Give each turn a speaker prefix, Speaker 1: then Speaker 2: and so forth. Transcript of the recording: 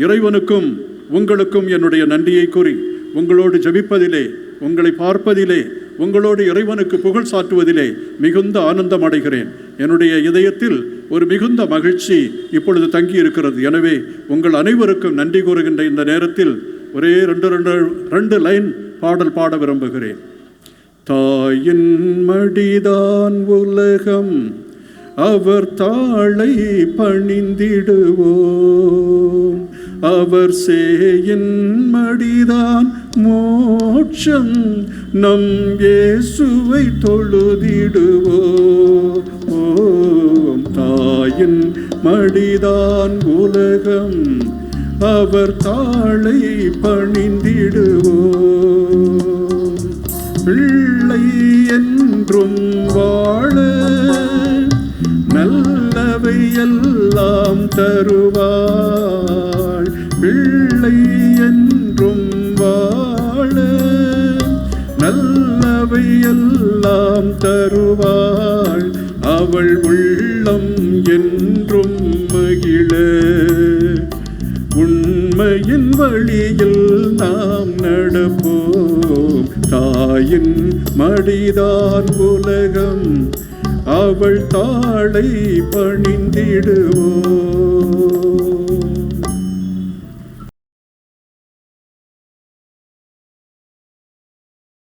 Speaker 1: இறைவனுக்கும் உங்களுக்கும் என்னுடைய நன்றியை கூறி உங்களோடு ஜெபிப்பதிலே, உங்களை பார்ப்பதிலே, உங்களோடு இறைவனுக்கு புகழ் சாற்றுவதிலே மிகுந்த ஆனந்தம் அடைகிறேன். என்னுடைய இதயத்தில் ஒரு மிகுந்த மகிழ்ச்சி இப்பொழுது தங்கி இருக்கிறது. எனவே உங்கள் அனைவருக்கும் நன்றி கூறுகின்ற இந்த நேரத்தில் ஒரே ரெண்டு லைன் பாடல் பாட விரும்புகிறேன். தாயின் மடிதான் உலகம், அவர் தாளை பணிந்திடுவோம். அவர் சேயின் மடிதான் மோட்சம், நம் இயேசுவை தொழுதிடுவோம். தாயின் மடிதான் உலகம், அவர் தாளை பணிந்திடுவோம். பிள்ளை என்றும் வாழ நல்லவை எல்லாம் தருவாள். பிள்ளை என்றும் வாழ நல்லவை எல்லாம் தருவாள். அவள் உள்ளம் என்றும் மகிழ உண்மையின் வழியில் நாம் நடப்போம். தாயின் மடிதான் உலகம், அவள் தாளை பணிந்திடுவோம்.